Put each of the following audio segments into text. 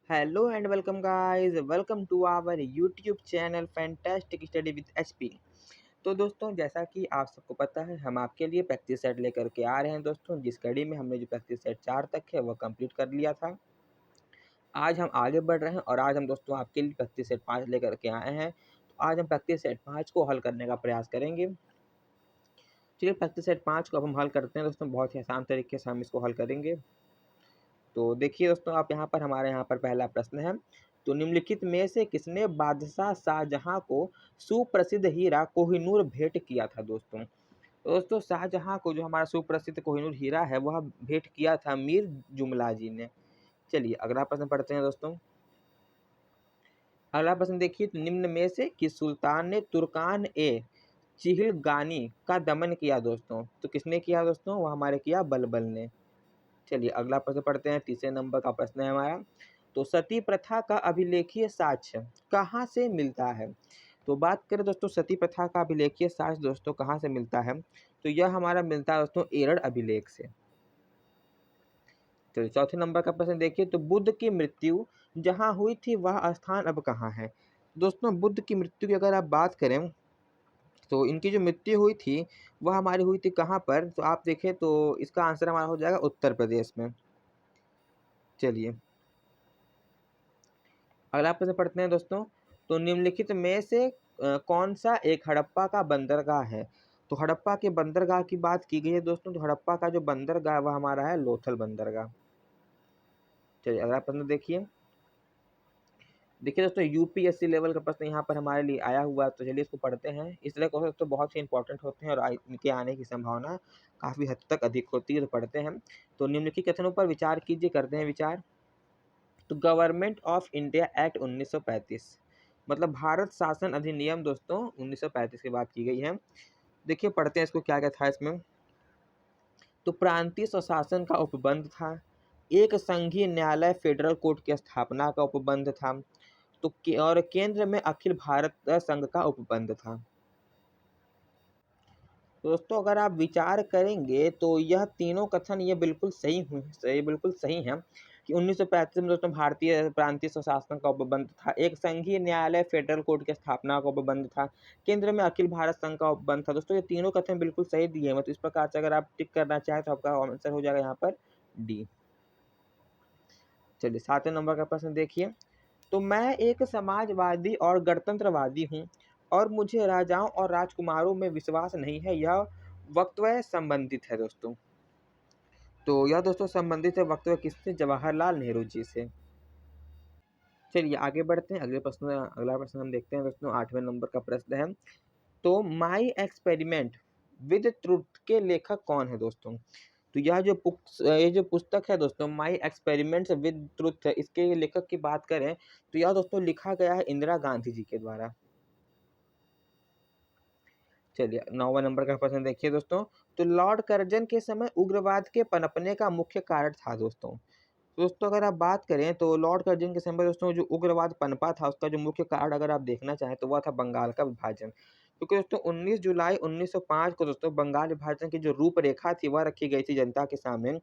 Hello and welcome guys, welcome to our YouTube channel fantastic study with HP. तो दोस्तों, जैसा कि आप सबको पता है, हम आपके लिए प्रैक्टिस सेट लेकर के आ रहे हैं दोस्तों। जिस कड़ी में हमने जो प्रैक्टिस सेट 4 तक है वह कंप्लीट कर लिया था। आज हम आगे बढ़ रहे हैं और आज हम दोस्तों आपके लिए प्रैक्टिस सेट 5 लेकर के आए हैं। तो आज हम प्रैक्टिस सेट 5 को हल करने का प्रयास करेंगे। चलिए, प्रैक्टिस सेट 5 को अब हम हल करते हैं दोस्तों। बहुत ही आसान तरीके से हम इसको हल करेंगे। तो देखिए दोस्तों, आप यहाँ पर हमारे यहाँ पर पहला प्रश्न है। तो निम्नलिखित में से किसने बादशाह शाहजहां को सुप्रसिद्ध हीरा कोहिनूर भेंट किया था दोस्तों? तो दोस्तों, शाहजहां को जो हमारा सुप्रसिद्ध कोहिनूर हीरा है वह भेंट किया था मीर जुमला जी ने। चलिए अगला प्रश्न पढ़ते हैं दोस्तों। अगला प्रश्न देखिए, तो निम्न में से किस सुल्तान ने तुर्कान ए चिहलगानी का दमन किया दोस्तों? तो किसने किया दोस्तों? वह हमारे किया बलबल ने। चलिए अगला प्रश्न पढ़ते हैं। तीसरे नंबर का प्रश्न है हमारा। तो सती प्रथा का अभिलेखीय साक्ष्य कहाँ से मिलता है? तो बात करें दोस्तों सती प्रथा का अभिलेखीय साक्ष्य दोस्तों कहाँ से मिलता है, तो यह हमारा मिलता है दोस्तों एरड़ अभिलेख से। चलिए चौथे नंबर का प्रश्न देखिए, तो बुद्ध की मृत्यु जहाँ हुई थी वह स्थान अब कहाँ है? दोस्तों, बुद्ध की मृत्यु की अगर आप बात करें तो इनकी जो मृत्यु हुई थी वह हमारी हुई थी कहाँ पर? तो आप देखें तो इसका आंसर हमारा हो जाएगा उत्तर प्रदेश में। चलिए अगला प्रश्न पढ़ते हैं दोस्तों। तो निम्नलिखित में से कौन सा एक हड़प्पा का बंदरगाह है? तो हड़प्पा के बंदरगाह की बात की गई है दोस्तों। तो हड़प्पा का जो बंदरगाह है वह हमारा है लोथल बंदरगाह। चलिए अगला प्रश्न देखिए। देखिए दोस्तों, यूपीएससी लेवल का प्रश्न यहाँ पर हमारे लिए आया हुआ है। तो चलिए इसको पढ़ते हैं। इस तरह के दोस्तों बहुत ही इंपॉर्टेंट होते हैं और इनके आने की संभावना काफ़ी हद तक अधिक होती है। तो पढ़ते हैं। तो निम्नलिखित कथनों पर विचार कीजिए, करते हैं विचार। तो गवर्नमेंट ऑफ इंडिया एक्ट 1935, मतलब भारत शासन अधिनियम दोस्तों 1935 की बात की गई है। देखिए पढ़ते हैं इसको, क्या क्या था इसमें। तो प्रांतीय स्वशासन का उपबंध था, एक संघीय न्यायालय फेडरल कोर्ट की स्थापना का उपबंध था, तो और केंद्र में अखिल भारत संघ का उपबंध था। दोस्तों अगर आप विचार करेंगे तो यह तीनों कथन ये बिल्कुल बिल्कुल सही है कि 1935 में दोस्तों भारतीय प्रांतीय स्वशासन का उपबंध था, एक संघीय न्यायालय फेडरल कोर्ट की स्थापना का उपबंध था, केंद्र में अखिल भारत संघ का उपबंध था। दोस्तों ये तीनों कथन बिल्कुल सही दिए हैं। तो इस प्रकार से अगर आप टिक करना चाहें तो आपका आंसर हो जाएगा यहाँ पर डी। चलिए 7वें नंबर का प्रश्न देखिए। तो मैं एक समाजवादी और गणतंत्रवादी हूँ और मुझे राजाओं और राजकुमारों में विश्वास नहीं है। यह वक्तव्य संबंधित है दोस्तों। तो यह दोस्तों संबंधित है वक्तव्य किससे? जवाहरलाल नेहरू जी से। चलिए आगे बढ़ते हैं। अगला प्रश्न हम देखते हैं दोस्तों। 8वें नंबर का प्रश्न है। तो माई एक्सपेरिमेंट विद ट्रुथ के लेखक कौन है दोस्तों? तो ये जो पुस्तक है दोस्तों माई एक्सपेरिमेंट्स विद ट्रुथ है, इसके लेखक की बात करें तो यह दोस्तों लिखा गया है इंदिरा गांधी जी के द्वारा। चलिए 9वां नंबर का प्रश्न देखिए दोस्तों। तो लॉर्ड कर्जन के समय उग्रवाद के पनपने का मुख्य कारण था दोस्तों। अगर आप बात करें तो लॉर्ड कर्जन के समय दोस्तों जो उग्रवाद पनपा था उसका जो मुख्य कारण अगर आप देखना चाहें तो वह था बंगाल का विभाजन। क्योंकि दोस्तों 19 जुलाई 1905 को दोस्तों बंगाल विभाजन की जो रूपरेखा थी वह रखी गई थी जनता के सामने।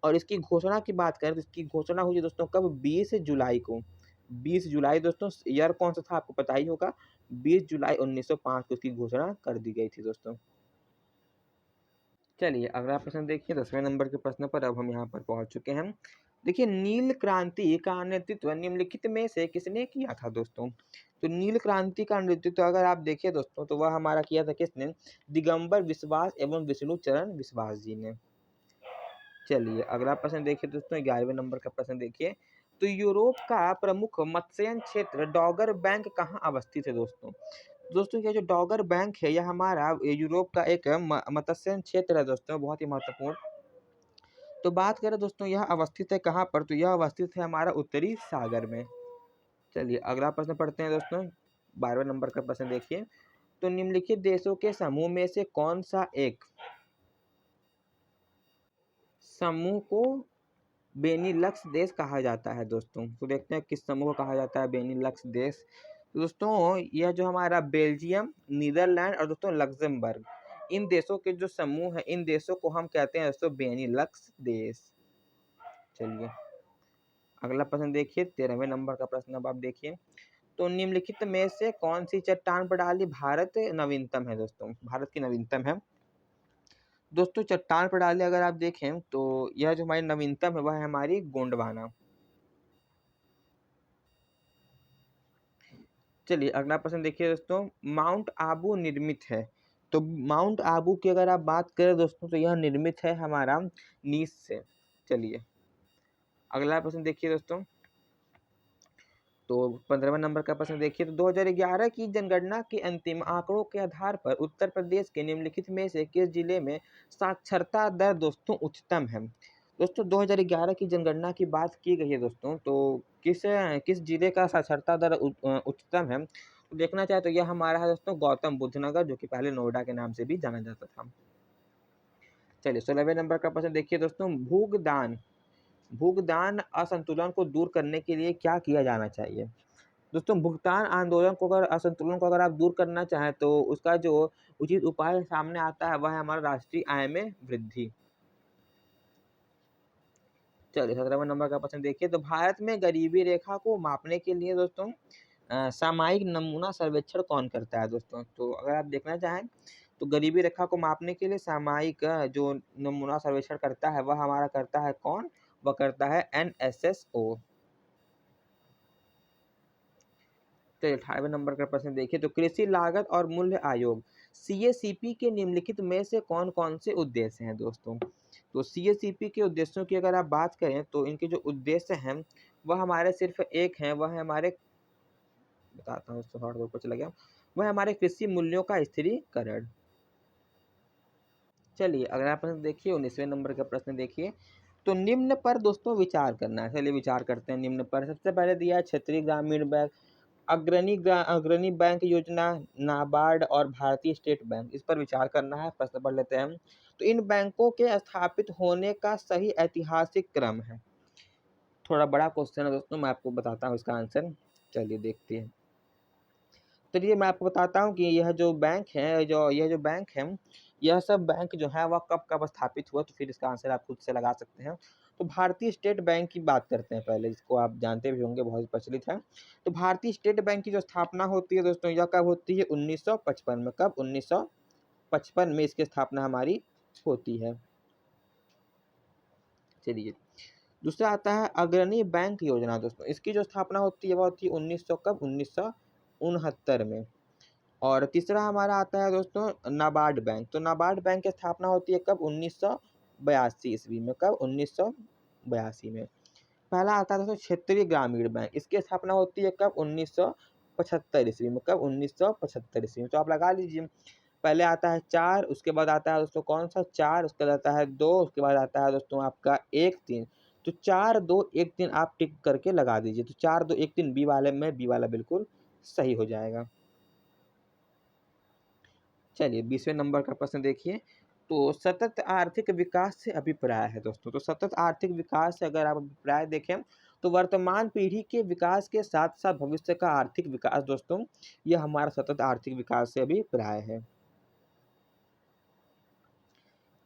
और इसकी घोषणा की बात करें तो इसकी घोषणा हुई दोस्तों कब? 20 जुलाई को। 20 जुलाई दोस्तों, ईयर कौन सा था आपको पता ही होगा। 20 जुलाई 1905 को इसकी घोषणा कर दी गई थी दोस्तों। चलिए अगला प्रश्न देखिए। 10वें नंबर के प्रश्न पर अब हम यहाँ पर पहुंच चुके हैं। देखिए, नील क्रांति का नेतृत्व निम्नलिखित में से किसने किया था दोस्तों? तो नील क्रांति का नेतृत्व अगर आप देखिए दोस्तों तो वह हमारा किया था किसने? दिगंबर विश्वास एवं विष्णु चरण विश्वास जी ने। चलिए अगला प्रश्न देखिए दोस्तों। 11वें नंबर का प्रश्न देखिए। तो यूरोप का प्रमुख मत्स्यन क्षेत्र डॉगर बैंक कहाँ अवस्थित है दोस्तों? ये जो डॉगर बैंक है यह हमारा यूरोप का एक मत्स्यन क्षेत्र है दोस्तों, बहुत ही महत्वपूर्ण। तो बात करें दोस्तों यह अवस्थित है कहाँ पर? तो यह अवस्थित है हमारा उत्तरी सागर में। चलिए अगला प्रश्न पढ़ते हैं दोस्तों। 12वें नंबर का प्रश्न देखिए। तो निम्नलिखित देशों के समूह में से कौन सा एक समूह को बेनिलक्स देश कहा जाता है दोस्तों? तो देखते हैं किस समूह को कहा जाता है बेनिलक्स देश। तो दोस्तों यह जो हमारा बेल्जियम, नीदरलैंड और दोस्तों लग्जमबर्ग, इन देशों के जो समूह है इन देशों को हम कहते हैं दोस्तों बेनिलक्स देश। चलिए अगला प्रश्न देखिए 13वें नंबर का प्रश्न अब आप देखिए। तो निम्नलिखित में से कौन सी चट्टान प्रणाली भारत नवीनतम है दोस्तों, भारत की नवीनतम है। दोस्तों चट्टान प्रणाली अगर आप देखें तो यह जो हमारी नवीनतम है वह है हमारी गोंडवाना। चलिए अगला प्रश्न देखिए दोस्तों, माउंट आबू निर्मित है। तो माउंट आबू की अगर आप बात करें दोस्तों तो यह निर्मित है हमारा नीस से। चलिए अगला प्रश्न देखिए दोस्तों, तो 15वें नंबर का प्रश्न देखिए। तो 2011 की जनगणना के अंतिम आंकड़ों के आधार पर उत्तर प्रदेश के निम्नलिखित में से किस जिले में साक्षरता दर दोस्तों उच्चतम है। दोस्तों 2011 की जनगणना की बात की गई है दोस्तों, तो किस किस जिले का साक्षरता दर उच्चतम है, तो देखना चाहे तो यह हमारा है दोस्तों गौतम बुद्ध नगर, जो कि पहले नोएडा के नाम से भी जाना जाता था। चलिए 16वें नंबर का प्रश्न देखिए दोस्तों, भुगतान असंतुलन को दूर करने के लिए क्या किया जाना चाहिए। दोस्तों भुगतान आंदोलन को अगर असंतुलन को अगर आप दूर करना चाहें तो उसका जो उचित उपाय सामने आता है वह है हमारा राष्ट्रीय आय में वृद्धि। चलिए 17वें नंबर का प्रश्न देखिए। तो भारत में गरीबी रेखा को मापने के लिए दोस्तों सामयिक नमूना सर्वेक्षण कौन करता है दोस्तों। तो अगर आप देखना चाहें तो गरीबी रेखा को मापने के लिए सामयिक जो नमूना सर्वेक्षण करता है वह हमारा करता है कौन, वह करता है NSSO। तो 18वें नंबर का प्रश्न देखिए। तो कृषि लागत और मूल्य आयोग CACP के निम्नलिखित में से कौन कौन से उद्देश्य हैं दोस्तों। तो CACP के उद्देश्यों की अगर आप बात करें तो इनके जो उद्देश्य हैं वह हमारे सिर्फ एक हैं, वह है हमारे, बताता हूँ उससे थोड़ा ऊपर चला गया, वह हमारे कृषि मूल्यों का स्थिरीकरण। चलिए अगला प्रश्न देखिए 19वें नंबर का प्रश्न देखिए। तो निम्न पर दोस्तों विचार करना है। चलिए विचार करते हैं निम्न पर। सबसे पहले दिया है क्षेत्रीय ग्रामीण बैंक, अग्रणी बैंक योजना, नाबार्ड और भारतीय स्टेट बैंक। इस पर विचार करना है। प्रश्न पढ़ लेते हैं हम। तो इन बैंकों के स्थापित होने का सही ऐतिहासिक क्रम है। थोड़ा बड़ा क्वेश्चन है दोस्तों, मैं आपको बताता हूँ इसका आंसर। चलिए देखते हैं। चलिए मैं आपको बताता हूँ कि यह जो बैंक है, यह सब बैंक जो है वह कब कब स्थापित हुआ, तो फिर इसका आंसर आप खुद से लगा सकते हैं। तो भारतीय स्टेट बैंक की बात करते हैं पहले, जिसको आप जानते भी होंगे, बहुत प्रचलित है। तो भारतीय स्टेट बैंक की जो स्थापना होती है दोस्तों, यह कब होती है 1955 में। कब 1955 में इसकी स्थापना हमारी होती है। चलिए दूसरा आता है अग्रणी बैंक योजना दोस्तों, इसकी जो स्थापना होती है वह होती है 1969 में। और तीसरा हमारा आता है दोस्तों नाबार्ड बैंक। तो नाबार्ड बैंक की स्थापना होती है कब 1982 ईस्वी में। कब 1982 में। पहला आता है दोस्तों क्षेत्रीय ग्रामीण बैंक, इसकी स्थापना होती है कब 1975 ईस्वी में। कब 1975 ईस्वी में। तो आप लगा लीजिए, पहले आता है 4, उसके बाद आता है दोस्तों कौन सा 4, उसके बाद आता है 2, उसके बाद आता है दोस्तों आपका 1 3। तो 4 2 1 3 आप टिक करके लगा दीजिए। तो 4 2 1 3 बी वाले में बी वाला बिल्कुल सही हो जाएगा। चलिए 20वें नंबर का प्रश्न देखिए। तो सतत आर्थिक विकास से अभिप्राय है दोस्तों। तो सतत आर्थिक विकास से अगर आप अभिप्राय देखें तो वर्तमान पीढ़ी के विकास के साथ साथ भविष्य का आर्थिक विकास दोस्तों, यह हमारा सतत आर्थिक विकास से अभिप्राय है।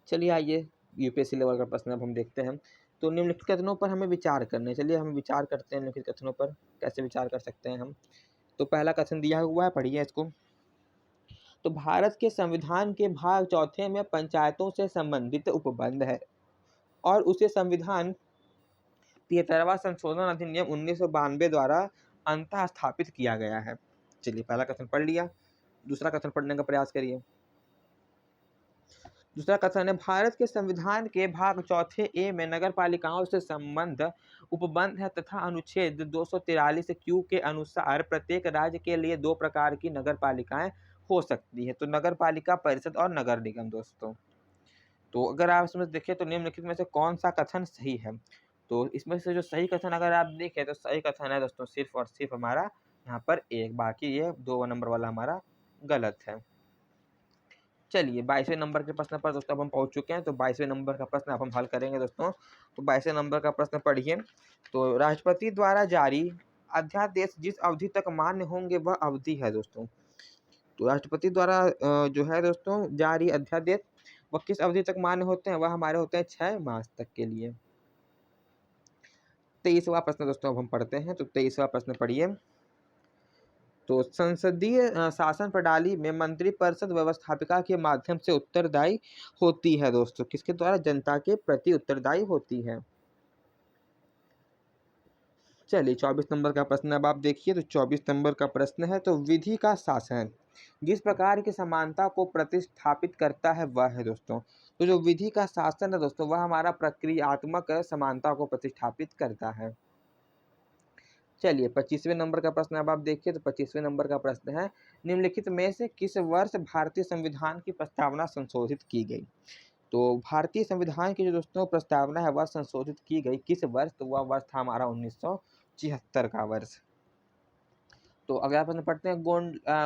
चलिए आइए यूपीएससी लेवल का प्रश्न अब हम देखते हैं। तो निम्नलिखित कथनों पर हमें विचार करने, चलिए हम विचार करते हैं निम्नलिखित कथनों पर कैसे विचार कर सकते हैं हम। तो पहला कथन दिया हुआ है, पढ़िए इसको। तो भारत के संविधान के भाग चौथे में पंचायतों से संबंधित उपबंध है और उसे संविधान 73वां संशोधन अधिनियम 1992 द्वारा अंतः स्थापित किया गया है। चलिए पहला कथन पढ़ लिया। दूसरा कथन पढ़ने का प्रयास करिए। दूसरा कथन है भारत के संविधान के भाग चौथे ए में नगर पालिकाओं से संबंध उपबंध है तथा अनुच्छेद 243 क्यू के अनुसार प्रत्येक राज्य के लिए 2 प्रकार की नगर पालिकाएं हो सकती है। तो नगर पालिका परिषद और नगर निगम दोस्तों। तो अगर आप इसमें देखें तो निम्नलिखित में से कौन सा कथन सही है, तो इसमें से जो सही कथन अगर आप देखें तो सही कथन है दोस्तों सिर्फ और सिर्फ हमारा यहाँ पर एक, बाकी ये 2 नंबर वाला हमारा गलत है। चलिए 22वें नंबर के प्रश्न पर दोस्तों अब हम पहुंच चुके हैं। तो 22वें नंबर का प्रश्न अब हम हल करेंगे दोस्तों। तो 22वें नंबर का प्रश्न पढ़िए। तो राष्ट्रपति द्वारा जारी अध्यादेश जिस अवधि तक मान्य होंगे वह अवधि है दोस्तों। तो राष्ट्रपति द्वारा जो है दोस्तों जारी अध्यादेश वह किस अवधि तक मान्य होते हैं, वह हमारे होते हैं 6 मास तक के लिए। 23वां प्रश्न दोस्तों अब हम पढ़ते हैं। तो 23वां प्रश्न पढ़िए। तो संसदीय शासन प्रणाली में मंत्रिपरिषद व्यवस्थापिका के माध्यम से उत्तरदायी होती है दोस्तों। किसके द्वारा? जनता के प्रति उत्तरदायी होती है। चलिए 24 नंबर का प्रश्न अब आप देखिए। तो 24 नंबर का प्रश्न है, तो विधि का शासन जिस प्रकार की समानता को प्रतिस्थापित करता है वह है दोस्तों। तो जो विधि का शासन है दोस्तों, वह हमारा प्रक्रियात्मक समानता को प्रतिस्थापित करता है। चलिए 25वें नंबर का प्रश्न अब आप देखिए। तो 25वें नंबर का प्रश्न है, निम्नलिखित में से किस वर्ष भारतीय संविधान की प्रस्तावना संशोधित की गई? तो भारतीय संविधान की जो दोस्तों प्रस्तावना है वह संशोधित की गई किस वर्ष? तो वह वर्ष था हमारा 1976 का वर्ष। तो अगला प्रश्न पढ़ते हैं,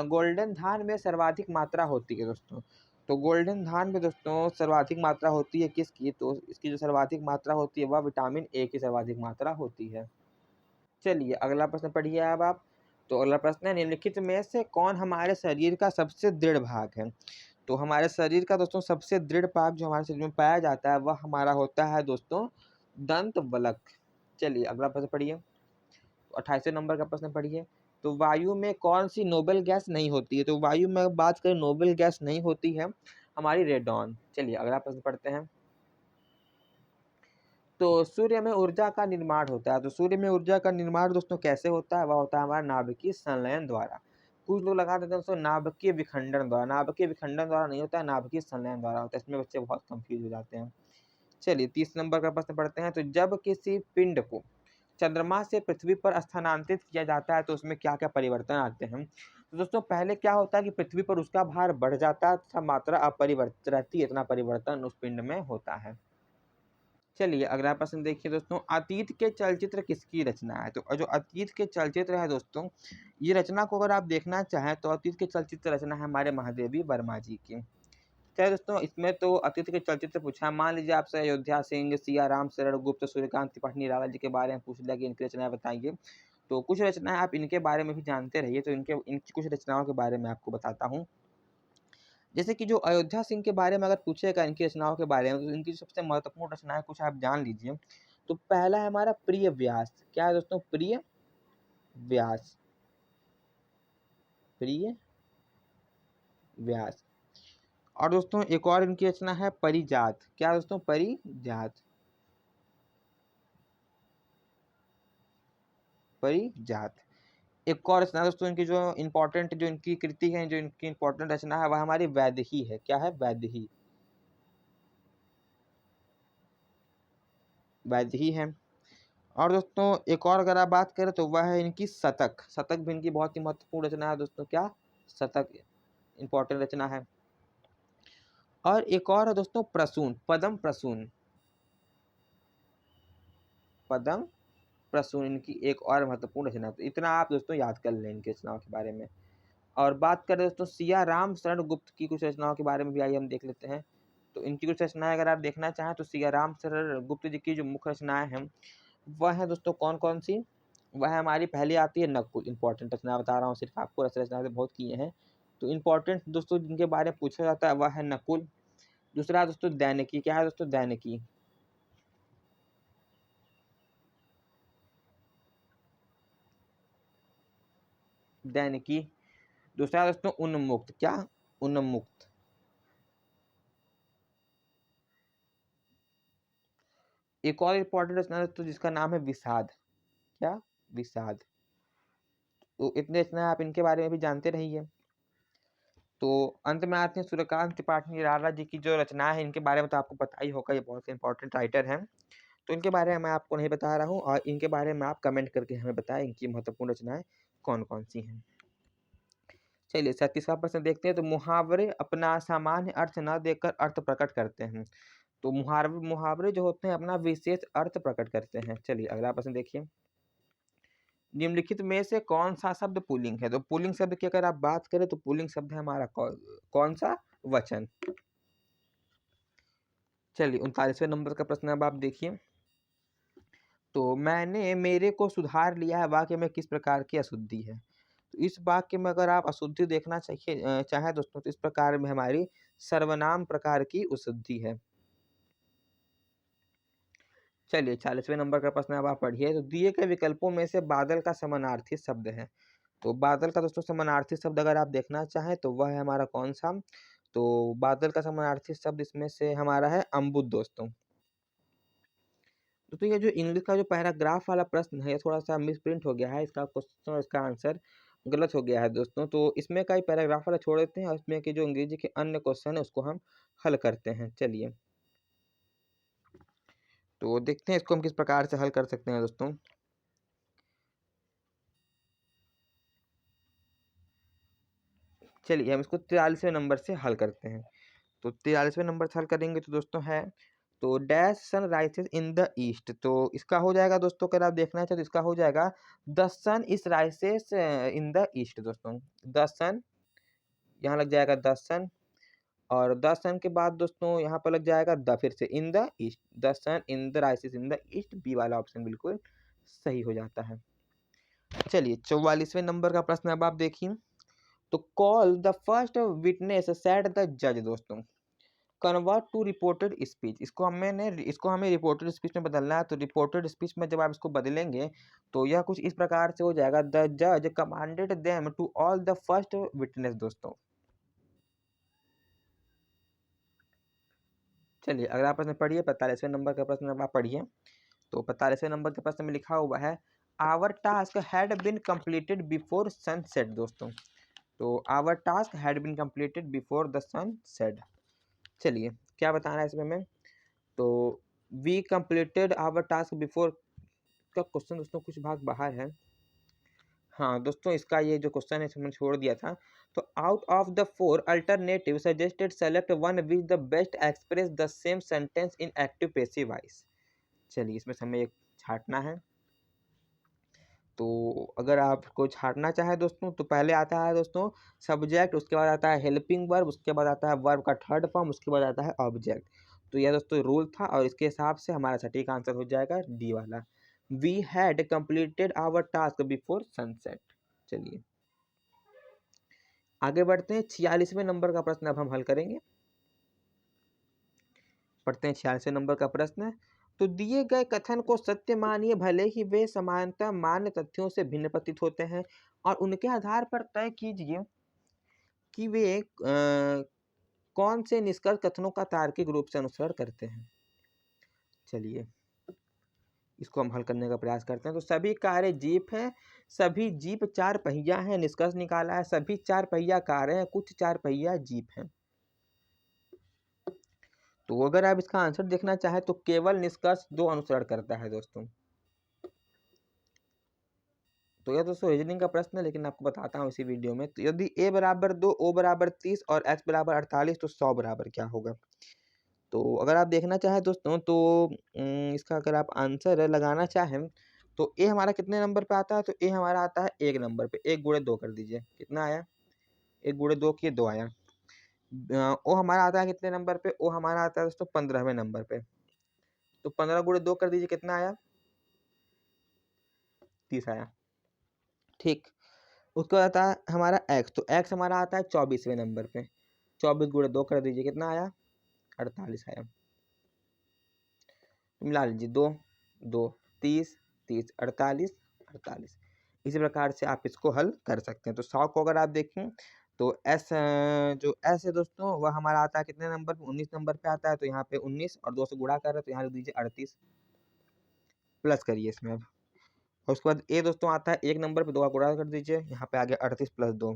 गोल्डन धान में सर्वाधिक मात्रा होती है दोस्तों। तो गोल्डन धान में दोस्तों सर्वाधिक मात्रा होती है किसकी? तो इसकी जो सर्वाधिक मात्रा होती है वह विटामिन ए की सर्वाधिक मात्रा होती है। चलिए अगला प्रश्न पढ़िए अब आप। तो अगला प्रश्न है, निम्नलिखित में से कौन हमारे शरीर का सबसे दृढ़ भाग है? तो हमारे शरीर का दोस्तों सबसे दृढ़ भाग जो हमारे शरीर में पाया जाता है वह हमारा होता है दोस्तों दंत वलक। चलिए अगला प्रश्न पढ़िए। 28वें नंबर का प्रश्न पढ़िए। तो वायु में कौन सी नोबेल गैस नहीं होती है? तो वायु में बात करें नोबेल गैस नहीं होती है हमारी रेडॉन। चलिए अगला प्रश्न पढ़ते हैं। तो सूर्य में ऊर्जा का निर्माण होता है। तो सूर्य में ऊर्जा का निर्माण दोस्तों कैसे होता है? वह होता है हमारा नाभिकीय संलयन द्वारा। कुछ लोग लगा देते हैं दोस्तों नाभिकीय विखंडन द्वारा। नाभिकीय विखंडन द्वारा नहीं होता है, नाभिकीय संलयन द्वारा होता है। इसमें बच्चे बहुत कंफ्यूज हो जाते हैं। चलिए 30 नंबर का प्रश्न पढ़ते हैं। तो जब किसी पिंड को चंद्रमा से पृथ्वी पर स्थानांतरित किया जाता है तो उसमें क्या क्या परिवर्तन आते हैं? तो दोस्तों पहले क्या होता है कि पृथ्वी पर उसका भार बढ़ जाता है तथा मात्रा अपरिवर्तित रहती है, इतना परिवर्तन उस पिंड में होता है। चलिए अगला प्रश्न देखिए दोस्तों, अतीत के चलचित्र किसकी रचना है? तो जो अतीत के चलचित्र है दोस्तों, ये रचना को अगर आप देखना चाहें तो अतीत के चलचित्र रचना है हमारे महादेवी वर्मा जी की। क्या है दोस्तों, इसमें तो अतीत के चलचित्र पूछा है। मान लीजिए आपसे अयोध्या सिंह, सिया राम शरण गुप्त, सूर्यकांत त्रिपाठी, निराला जी के बारे में पूछ लिया कि इनकी रचनाएं बताइए। तो कुछ रचनाएं आप इनके बारे में भी जानते रहिए। तो इनकी कुछ रचनाओं के बारे में आपको बताता हूँ। जैसे कि जो अयोध्या सिंह के बारे में अगर पूछेगा इनकी रचनाओं के बारे में, तो इनकी सबसे महत्वपूर्ण रचनाएं कुछ आप जान लीजिए। तो पहला है हमारा प्रिय व्यास। क्या है दोस्तों? प्रिय व्यास। प्रिय व्यास। और दोस्तों एक और इनकी रचना है परिजात। क्या दोस्तों? परिजात। परिजात। एक और रचना दोस्तों इनकी जो इम्पोर्टेंट जो इनकी कृति है, जो इनकी इम्पोर्टेंट रचना है वह हमारी वैदेही है। क्या है? वैदेही। वैदेही है। और दोस्तों एक और अगर आप बात करें तो वह है इनकी शतक। शतक भी इनकी बहुत ही महत्वपूर्ण रचना है दोस्तों। क्या? शतक इम्पोर्टेंट रचना है। और एक और है दोस्तों प्रसून, पद्म प्रसून। पद्म प्रसून इनकी एक और महत्वपूर्ण रचना है। तो इतना आप दोस्तों याद कर लें इनकी रचनाओं के बारे में। और बात करें दोस्तों सिया राम शरण गुप्त की कुछ रचनाओं के बारे में भी आइए हम देख लेते हैं। तो इनकी कुछ रचनाएं अगर आप देखना चाहें तो सिया राम शरण गुप्त जी की जो मुख्य रचनाएं हैं वह है दोस्तों कौन कौन सी? वह हमारी पहली आती है नकुल। इंपॉर्टेंट रचना बता रहा हूँ सिर्फ आपको, रचना तो बहुत किए हैं। तो इंपॉर्टेंट दोस्तों जिनके बारे में पूछा जाता है वह है नकुल। दूसरा दोस्तों दैनिकी। क्या है दोस्तों? दैनिकी। दैनिकी। दूसरा दोस्तों उन्मुक्त। क्या? उन्मुक्त। एक और इंपॉर्टेंट रचना दोस्तों जिसका नाम है विषाद। क्या? विषाद। तो इतने रचना आप इनके बारे में भी जानते रहिए। तो अंत में आते हैं सूर्यकांत त्रिपाठी निराला जी की जो रचना है इनके बारे में तो आपको पता ही होगा, ये बहुत से इंपॉर्टेंट राइटर हैं। तो इनके बारे में मैं आपको नहीं बता रहा हूँ और इनके बारे में आप कमेंट करके हमें बताएं इनकी महत्वपूर्ण रचनाएं कौन कौन सी हैं। चलिए 37वां प्रश्न देखते हैं। तो मुहावरे अपना सामान्य अर्थ न देकर अर्थ प्रकट करते हैं। तो मुहावरे जो होते हैं अपना विशेष अर्थ प्रकट करते हैं। चलिए अगला प्रश्न देखिए। निम्नलिखित में से कौन सा शब्द पुल्लिंग है? तो पुल्लिंग शब्द की अगर आप बात करें तो पुल्लिंग शब्द है हमारा कौन सा? वचन। चलिए 39वें नंबर का प्रश्न अब आप देखिए। तो मैंने मेरे को सुधार लिया है वाक्य में किस प्रकार की अशुद्धि है? तो इस वाक्य में अगर आप अशुद्धि देखना चाहिए चाहे दोस्तों तो इस प्रकार में हमारी सर्वनाम प्रकार की अशुद्धि है। चलिए 40वें नंबर का प्रश्न अब आप पढ़िए। तो दिए गए विकल्पों में से बादल का समानार्थी शब्द है। तो बादल का दोस्तों समानार्थी शब्द अगर आप देखना चाहें तो वह है हमारा कौन सा? तो बादल का समानार्थी शब्द इसमें से हमारा है अम्बुद दोस्तों। तो ये जो इंग्लिश का जो पैराग्राफ वाला प्रश्न है, ये थोड़ा-सा मिसप्रिंट हो गया है। इसका क्वेश्चन और इसका आंसर गलत हो गया है दोस्तों। तो इसमें का ही पैराग्राफ वाला छोड़ देते हैं और इसमें के जो अंग्रेजी के अन्य क्वेश्चन है उसको हम हल करते हैं। चलिए, तो देखते हैं इसको हम किस प्रकार से हल कर सकते हैं दोस्तों। चलिए, हम इसको 43वें नंबर से हल करते हैं। तो 43वें नंबर से हल करेंगे तो दोस्तों है, तो dash sun rises in the east. तो इसका हो जाएगा दोस्तों, अगर आप देखना चाहें तो इसका हो जाएगा the sun is rises in the east दोस्तों। द सन, यहाँ लग जाएगा द सन, और द सन के बाद दोस्तों यहाँ पर लग जाएगा द, फिर से in the east. The sun in the rises in the east, B वाला ऑप्शन बिल्कुल सही हो जाता है। चलिए 44वें नंबर का प्रश्न अब आप देखिए। तो call the first witness said the जज दोस्तों। कन्वर्ट टू रिपोर्टेड स्पीच, इसको हमें रिपोर्टेड स्पीच में बदलना है। तो रिपोर्टेड स्पीच में जब आप इसको बदलेंगे तो यह कुछ इस प्रकार से हो जाएगा, द जज commanded them to all the first witness दोस्तों। चलिए अगला प्रश्न पढ़िए, 45वें नंबर का प्रश्न अब आप पढ़िए। तो 45वें नंबर के प्रश्न में लिखा हुआ है, our task had been completed before sunset दोस्तों। तो our task had been completed before the sunset. चलिए क्या बताना है इसमें हमें? तो we completed our task before का क्वेश्चन दोस्तों कुछ भाग बाहर है। हाँ दोस्तों, इसका ये जो क्वेश्चन है हमने छोड़ दिया था। तो out of the 4 alternative suggested select one which the best express the same sentence in active passive voice. चलिए इसमें से हमें एक छांटना है। तो अगर आपको छांटना चाहे दोस्तों तो पहले आता है दोस्तों सब्जेक्ट, उसके बाद आता है हेल्पिंग वर्ब, उसके बाद आता है वर्ब का थर्ड फॉर्म, उसके बाद आता है ऑब्जेक्ट। तो यह दोस्तों रूल था और इसके हिसाब से हमारा सटीक आंसर हो जाएगा डी वाला, we had completed our task before sunset. चलिए आगे बढ़ते हैं, 46वें नंबर का प्रश्न अब हम हल करेंगे। पढ़ते हैं 46वें नंबर का प्रश्न। तो दिए गए कथन को सत्य मानिए भले ही वे समानतः मान्य तथ्यों से भिन्न प्रतीत होते हैं, और उनके आधार पर तय कीजिए कि वे कौन से निष्कर्ष कथनों का तार्किक रूप से अनुसरण करते हैं। चलिए इसको हम हल करने का प्रयास करते हैं। तो सभी कारें जीप हैं, सभी जीप चार पहिया हैं, निष्कर्ष निकाला है सभी चार पहिया कारें हैं, कुछ चार पहिया जीप हैं। तो अगर आप इसका आंसर देखना चाहें तो केवल निष्कर्ष दो अनुसरण करता है दोस्तों। तो यह दोस्तों रीजनिंग का प्रश्न है, लेकिन आपको बताता हूँ इसी वीडियो में। तो यदि a बराबर 2, o बराबर 30 और x बराबर 48 तो 100 बराबर क्या होगा? तो अगर आप देखना चाहें दोस्तों तो इसका अगर आप आंसर लगाना चाहें तो a हमारा कितने नंबर पे आता है? तो a हमारा आता है 1 नंबर पे। 1 गुणे 2 कर दीजिए, कितना आया? 1 गुणे 2 किए 2 आया। o हमारा आता है कितने नंबर पे? o हमारा आता है दोस्तों 15वें नंबर पे। तो 15 गुणे 2 कर दीजिए, कितना आया? 30 आया। ठीक, उसके बाद आता है हमारा x। तो x हमारा आता है 24वें नंबर पे। 24 गुणे 2 कर दीजिए, कितना आया? 48 आया। मिला लीजिए, 2 2 30 30 48 48। इसी प्रकार से आप इसको हल कर सकते हैं। तो 100 को अगर आप देखें तो जो s है दोस्तों वह हमारा आता है कितने नंबर पे? 19 नंबर पे आता है। तो यहाँ पे 19 और 2 से गुणा कर रहे हैं तो यहाँ लिख दीजिए 38, प्लस करिए इसमें अब। और उसके बाद a दोस्तों आता है 1 नंबर पे, 2 का गुणा कर दीजिए, यहाँ पे आ गया 38 प्लस 2।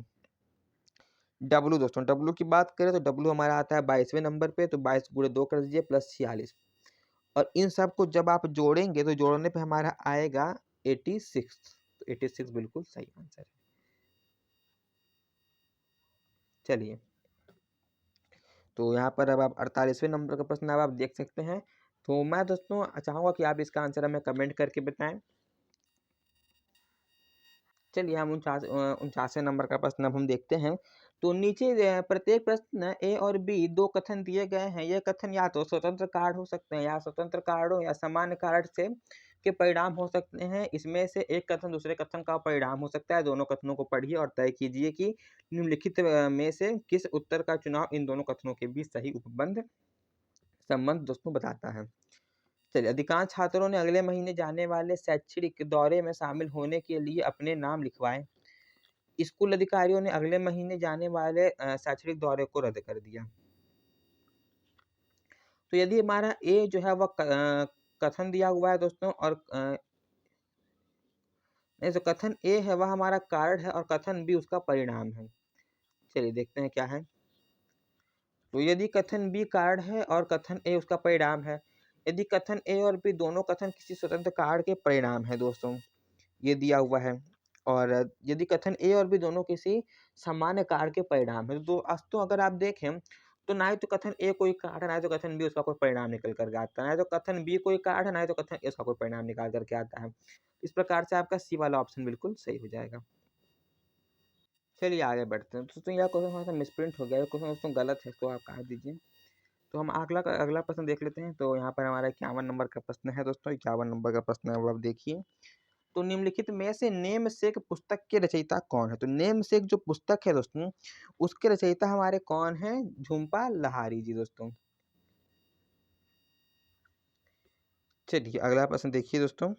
W दोस्तों, W की बात करें तो W हमारा आता है 22वें नंबर पे। तो 22 गुणे 2 कर दीजिए प्लस 46, और इन सब को जब आप जोड़ेंगे तो जोड़ने पे हमारा आएगा 86। तो 86 बिल्कुल सही आंसर है। चलिए तो यहाँ पर अब आप 48वें नंबर का प्रश्न अब आप देख सकते हैं। तो मैं दोस्तों चाहूँगा कि आप इसका आंसर हमें कमेंट करके बताएं। चलिए हम 49वें नंबर का प्रश्न अब हम देखते हैं। तो नीचे प्रत्येक प्रश्न ए और बी दो कथन दिए गए हैं। ये कथन या तो स्वतंत्र कारण हो सकते हैं, या स्वतंत्र कारणों या सामान्य कारण से के परिणाम हो सकते हैं। इसमें से एक कथन दूसरे कथन का परिणाम हो सकता है। दोनों कथनों को पढ़िए और तय कीजिए कि निम्नलिखित में से किस उत्तर का चुनाव इन दोनों कथनों के बीच सही उपबंध संबंध दोस्तों बताता है। चलिए, अधिकांश छात्रों ने अगले महीने जाने वाले शैक्षणिक दौरे में शामिल होने के लिए अपने नाम लिखवाए। स्कूल अधिकारियों ने अगले महीने जाने वाले शैक्षणिक दौरे को रद्द कर दिया। तो यदि हमारा ए जो है वह कथन दिया हुआ है दोस्तों, और नहीं, जो कथन ए है वह हमारा कारण है और कथन बी उसका परिणाम है। चलिए देखते हैं क्या है। तो यदि कथन बी कारण है और कथन ए उसका परिणाम है, यदि कथन ए और बी दोनों कथन किसी स्वतंत्र कारण के परिणाम है दोस्तों, ये दिया हुआ है। और यदि कथन ए और बी दोनों किसी सामान्य कारण के परिणाम है, तो दोस्तों अगर आप देखें तो ना ही तो कथन ए कोई कारण है, ना ही तो कथन बी उसका कोई परिणाम निकल करके आता है, ना ही तो कथन बी कोई कारण है, ना ही तो कथन ए उसका कोई परिणाम निकाल करके आता है। इस प्रकार से आपका सी वाला ऑप्शन बिल्कुल सही हो जाएगा। चलिए आगे बढ़ते हैं। दोस्तों यह क्वेश्चन थोड़ा सा मिसप्रिंट हो गया, ये क्वेश्चन दोस्तों गलत है, तो आप काट दीजिए। तो हम अगला प्रश्न देख लेते हैं। तो यहाँ पर हमारा 51 नंबर का प्रश्न है दोस्तों, 51 नंबर का प्रश्न है वो आप देखिए। तो निम्नलिखित में से नेमसेक पुस्तक के रचयिता कौन है? तो नेमसेक जो पुस्तक है दोस्तों, उसके रचयिता हमारे कौन है? झुम्पा लाहिरी जी दोस्तों। चलिए अगला प्रश्न देखिए दोस्तों।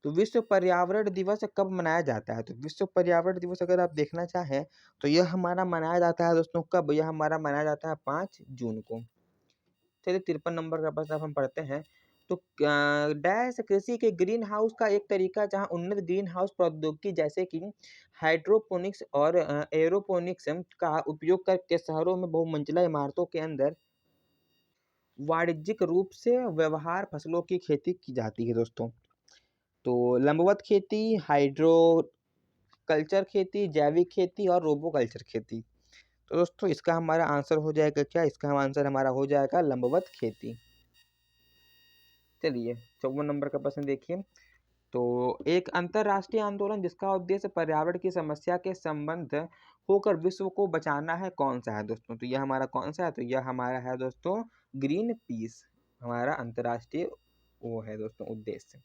तो विश्व पर्यावरण दिवस कब मनाया जाता है? तो विश्व पर्यावरण दिवस अगर आप देखना चाहें तो यह हमारा मनाया जाता है दोस्तों कब? यह हमारा मनाया जाता है 5 जून को। चलिए 53 नंबर का प्रश्न अब हम पढ़ते हैं। तो डैश कृषि के ग्रीन हाउस का एक तरीका जहां उन्नत ग्रीन हाउस प्रौद्योगिकी जैसे कि हाइड्रोपोनिक्स और एरोपोनिक्स का उपयोग करके शहरों में बहुमंजिला इमारतों के अंदर वाणिज्यिक रूप से व्यवहार फसलों की खेती की जाती है दोस्तों। तो लंबवत खेती, हाइड्रो कल्चर खेती, जैविक खेती और रोबो कल्चर खेती। तो दोस्तों इसका हमारा आंसर हो जाएगा क्या? इसका आंसर हमारा हो जाएगा लंबवत खेती। चलिए 54 नंबर का प्रश्न देखिए। तो एक अंतरराष्ट्रीय आंदोलन जिसका उद्देश्य पर्यावरण की समस्या के संबंध होकर विश्व को बचाना है, कौन सा है दोस्तों? तो यह हमारा कौन सा है? तो यह हमारा है दोस्तों ग्रीन पीस, हमारा अंतरराष्ट्रीय वो है दोस्तों उद्देश्य।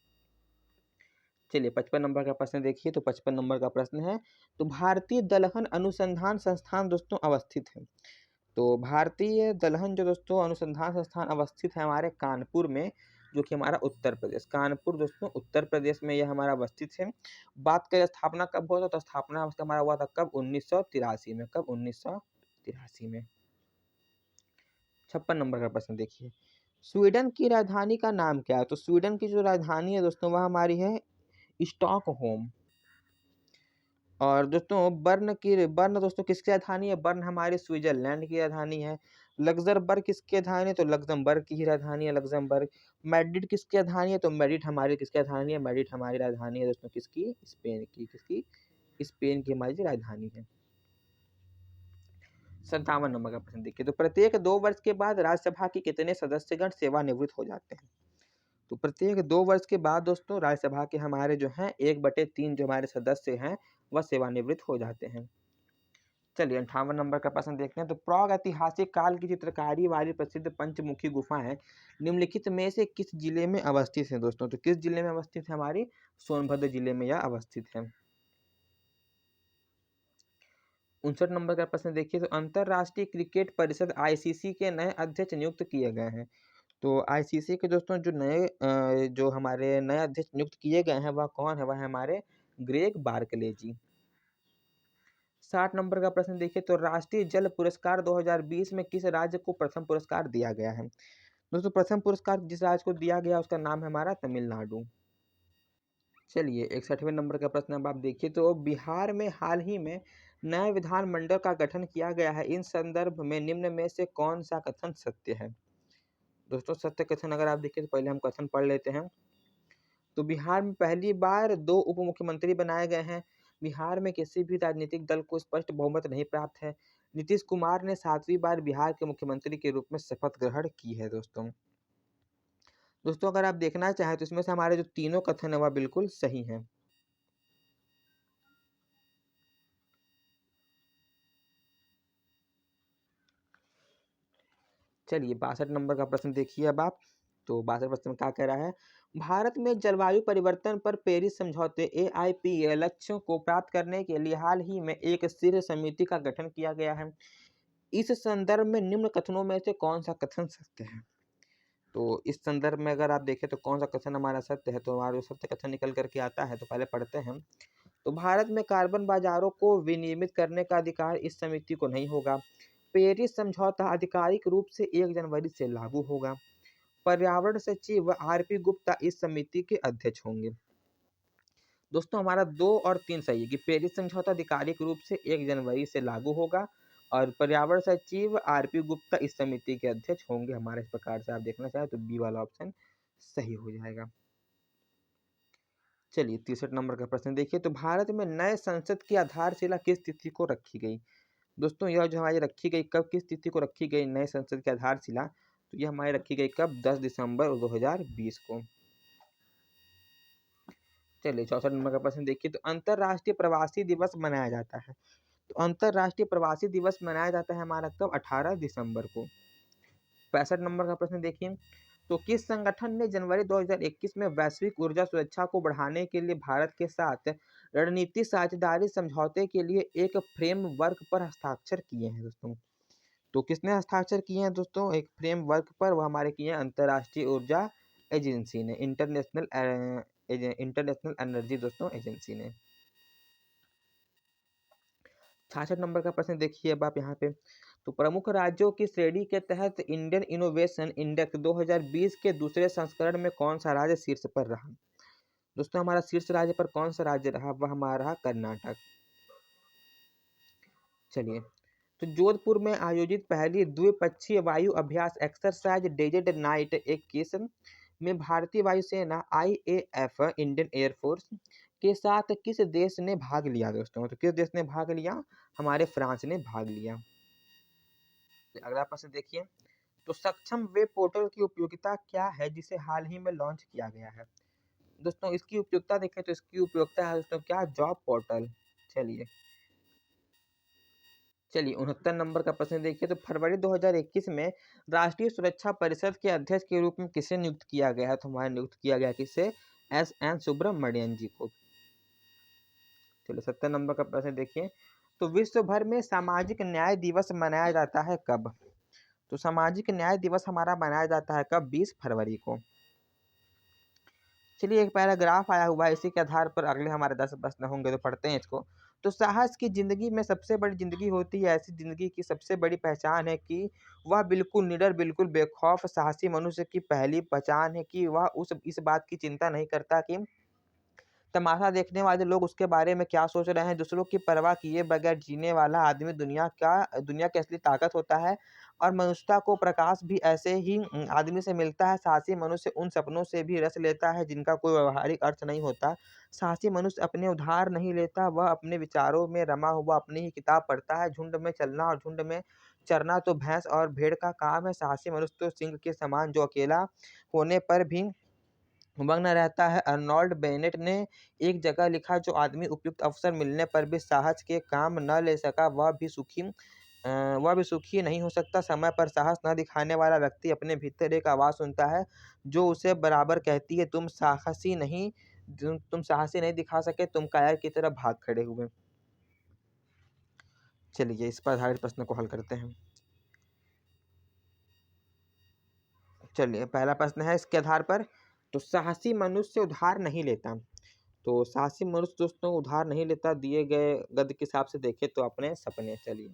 चलिए 55 नंबर का प्रश्न देखिए। तो 55 नंबर का प्रश्न है, तो भारतीय दलहन अनुसंधान संस्थान दोस्तों अवस्थित है। तो भारतीय दलहन जो दोस्तों अनुसंधान संस्थान अवस्थित है हमारे कानपुर में, जो कि हमारा उत्तर प्रदेश, कानपुर दोस्तों उत्तर प्रदेश में यह हमारा अवस्थित है। बात करें स्थापना कब हुआ था, तो स्थापना हमारा हुआ था कब? 1983 में। कब? 1983 में। 56 नंबर का प्रश्न देखिए। स्वीडन की राजधानी का नाम क्या है? तो स्वीडन की जो राजधानी है दोस्तों वह हमारी है स्टॉकहोम। और दोस्तों बर्न दोस्तों किसकी राजधानी है? बर्न हमारी स्विट्जरलैंड की राजधानी है। लग्जमबर्ग किसकी राजधानी है? तो लग्जमबर्ग की ही राजधानी है लग्जमबर्ग। मैड्रिड किसकी राजधानी है? तो मैड्रिड हमारी किसकी राजधानी है? मैड्रिड हमारी राजधानी है दोस्तों किसकी? स्पेन की। किसकी? स्पेन की हमारी राजधानी है। 57 नंबर का प्रश्न देखिए। तो प्रत्येक 2 वर्ष के बाद राज्यसभा के कितने सदस्यगण सेवानिवृत्त हो जाते हैं? तो प्रत्येक 2 वर्ष के बाद दोस्तों राज्यसभा के हमारे जो हैं 1/3 जो हमारे सदस्य हैं वह सेवानिवृत्त हो जाते हैं। चलिए 58 नंबर का प्रश्न देखते हैं। तो प्राग ऐतिहासिक काल की चित्रकारी वाली प्रसिद्ध पंचमुखी गुफाएं निम्नलिखित में से किस जिले में अवस्थित है दोस्तों? तो किस जिले में अवस्थित है? हमारी सोनभद्र जिले में यह अवस्थित है। 59 नंबर का प्रश्न देखिए। तो अंतरराष्ट्रीय क्रिकेट परिषद आईसीसी के नए अध्यक्ष नियुक्त किए गए हैं। तो आईसीसी के दोस्तों जो जो हमारे नए अध्यक्ष नियुक्त किए गए हैं वह कौन है? वह है हमारे ग्रेग बार्कले जी। 60 नंबर का प्रश्न देखिए। तो राष्ट्रीय जल पुरस्कार 2020 में किस राज्य को प्रथम पुरस्कार दिया गया है? दोस्तों प्रथम पुरस्कार जिस राज्य को दिया गया उसका नाम है हमारा तमिलनाडु। चलिए 61वें नंबर का प्रश्न अब आप देखिए। तो बिहार में हाल ही में नए विधानमंडल का गठन किया गया है, इन संदर्भ में निम्न में से कौन सा कथन सत्य है? दोस्तों सत्य कथन अगर आप देखिए तो पहले हम कथन पढ़ लेते हैं। तो बिहार में पहली बार 2 उप मुख्यमंत्री बनाए गए हैं। बिहार में किसी भी राजनीतिक दल को स्पष्ट बहुमत नहीं प्राप्त है। नीतीश कुमार ने 7वीं बार बिहार के मुख्यमंत्री के रूप में शपथ ग्रहण की है दोस्तों। दोस्तों अगर आप देखना चाहें तो इसमें से हमारे जो तीनों कथन है वह बिल्कुल सही हैं। चलिए 62 नंबर का प्रश्न देखिए अब आप। तो 62 प्रश्न में क्या कह रहा है? भारत में जलवायु परिवर्तन पर पेरिस समझौते AIPA लक्ष्यों को प्राप्त करने के लिए हाल ही में एक शीर्ष समिति का गठन किया गया है। इस संदर्भ में निम्न कथनों में से कौन सा कथन सत्य है? तो इस संदर्भ में अगर आप देखें तो कौन सा कथन हमारा सत्य है, तो हमारा सत्य कथन निकल करके आता है। तो पहले पढ़ते हैं। तो भारत में कार्बन बाजारों को विनियमित करने का अधिकार इस समिति को नहीं होगा। पेरिस समझौता आधिकारिक रूप से 1 जनवरी से लागू होगा। पर्यावरण सचिव आरपी गुप्ता इस समिति के अध्यक्ष होंगे। दोस्तों हमारा 2 और 3 सही है कि पेरिस समझौता आधिकारिक रूप से 1 जनवरी से लागू होगा और पर्यावरण सचिव आरपी गुप्ता इस समिति के अध्यक्ष होंगे। हमारे इस प्रकार से आप देखना चाहें तो बी वाला ऑप्शन सही हो जाएगा। चलिए 63 नंबर का प्रश्न देखिए। तो भारत में नए संसद की आधारशिला किस तिथि को रखी गई? दोस्तों यह जो हमारी रखी गई कब, किस तिथि को रखी गई नए संसद की आधारशिला, तो ये हमारी रखी गई कब, 10 दिसंबर 2020 को। चलिए 64 नंबर का प्रश्न देखिए। तो अंतरराष्ट्रीय प्रवासी दिवस मनाया जाता है। तो अंतरराष्ट्रीय प्रवासी दिवस मनाया जाता है हमारा कब, 18 दिसंबर को। 65 नंबर का प्रश्न देखिए। तो किस संगठन ने जनवरी 2021 में वैश्विक ऊर्जा सुरक्षा को बढ़ाने के लिए भारत के साथ रणनीतिक साझेदारी समझौते के लिए एक फ्रेमवर्क पर हस्ताक्षर किए हैं दोस्तों? तो किसने हस्ताक्षर किए हैं दोस्तों एक फ्रेमवर्क पर? वो हमारे किए हैं अंतर्राष्ट्रीय ऊर्जा एजेंसी ने, इंटरनेशनल एनर्जी दोस्तों एजेंसी ने। 66 नंबर का प्रश्न देखिए अब आप यहाँ पे। तो प्रमुख राज्यों की श्रेणी के तहत इंडियन इनोवेशन इंडेक्स 2020 के दूसरे संस्करण में कौन सा राज्य शीर्ष पर रहा? दोस्तों हमारा शीर्ष राज्य पर कौन सा राज्य रहा? वह हमारा रहा कर्नाटक। चलिए। तो जोधपुर में आयोजित पहली द्विपक्षीय वायु अभ्यास एक्सरसाइज डेजर्ट नाइट 21 में भारतीय वायुसेना IAF इंडियन एयरफोर्स के साथ किस देश ने भाग लिया दोस्तों? तो किस देश ने भाग लिया? हमारे फ्रांस ने भाग लिया। अगला प्रश्न देखिए। तो सक्षम वेब पोर्टल की उपयोगिता क्या है जिसे हाल ही में लॉन्च किया गया है? दोस्तों इसकी उपयोगिता देखें तो इसकी उपयोगिता है दोस्तों क्या, जॉब पोर्टल। चलिए 69 नंबर का प्रश्न देखिए। तो फरवरी 2021 में राष्ट्रीय सुरक्षा परिषद के अध्यक्ष के रूप में किसे नियुक्त किया गया है? तो हमारे नियुक्त किया गया किसे? SN सुब्रमण्यन जी को। चलिए 70 नंबर का प्रश्न देखिए। तो विश्व भर में सामाजिक न्याय दिवस मनाया जाता है कब? तो सामाजिक न्याय दिवस हमारा मनाया जाता है कब? 20 फरवरी को। चलिए एक पैराग्राफ आया हुआ है, इसी के आधार पर अगले हमारे 10 प्रश्न होंगे, तो पढ़ते हैं इसको। तो साहस की जिंदगी में सबसे बड़ी जिंदगी होती है ऐसी जिंदगी की सबसे बड़ी पहचान है कि वह बिल्कुल निडर, बिल्कुल बेखौफ। साहसी मनुष्य की पहली पहचान है कि वह इस बात की चिंता नहीं करता कि तमाशा देखने वाले लोग उसके बारे में क्या सोच रहे हैं। दूसरों की परवाह किए बगैर जीने वाला आदमी दुनिया की असली ताकत होता है और मनुष्यता को प्रकाश भी ऐसे ही आदमी से मिलता है। साहसी मनुष्य उन सपनों से भी रस लेता है जिनका कोई व्यावहारिक अर्थ नहीं होता। साहसी मनुष्य अपने उधार नहीं लेता, वह अपने विचारों में रमा हुआ अपनी ही किताब पढ़ता है। झुंड में चलना और झुंड में चरना तो भैंस और भेड़ का काम है। साहसी मनुष्य तो सिंह के समान जो अकेला होने पर भी मग्न रहता है। अर्नोल्ड बेनेट ने एक जगह लिखा, जो आदमी उपयुक्त अवसर मिलने पर भी साहस के काम न ले सका वह भी सुखी नहीं हो सकता। समय पर साहस न दिखाने वाला व्यक्ति अपने भीतर एक आवाज़ सुनता है जो उसे बराबर कहती है, तुम साहसी नहीं दिखा सके, तुम कायर की तरह भाग खड़े हुए। चलिए इस पर आधारित प्रश्न को हल करते हैं। चलिए पहला प्रश्न है इसके आधार पर। तो साहसी मनुष्य उधार नहीं लेता। तो साहसी मनुष्य दोस्तों उधार नहीं लेता, दिए गए गद्य के हिसाब से देखे तो अपने सपने। चलिए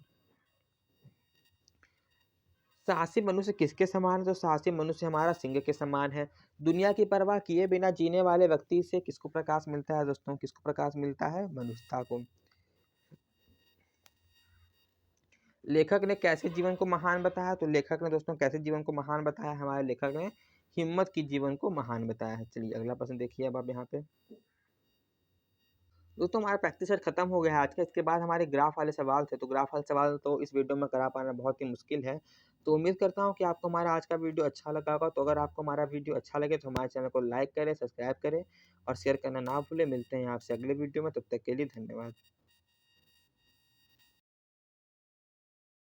साहसी मनुष्य किसके समान है? तो साहसी मनुष्य हमारा सिंह के समान है। दुनिया की परवाह किए बिना जीने वाले व्यक्ति से किसको प्रकाश मिलता है दोस्तों? किसको प्रकाश मिलता है? मनुष्यता को। लेखक ने कैसे जीवन को महान बताया? तो लेखक ने दोस्तों कैसे जीवन को महान बताया? हमारे लेखक ने हिम्मत की जीवन को महान बताया है। चलिए अगला प्रश्न देखिए अब आप यहाँ पे। दोस्तों हमारा प्रैक्टिस सेट खत्म हो गया है आज का। इसके बाद हमारे ग्राफ वाले सवाल थे, तो ग्राफ वाले सवाल तो इस वीडियो में करा पाना बहुत ही मुश्किल है। तो उम्मीद करता हूँ कि आपको हमारा आज का वीडियो अच्छा लगा होगा। तो अगर आपको हमारा वीडियो अच्छा लगे तो हमारे चैनल को लाइक करें, सब्सक्राइब करें और शेयर करना ना भूलें। मिलते हैं आपसे अगले वीडियो में, तब तक के लिए धन्यवाद।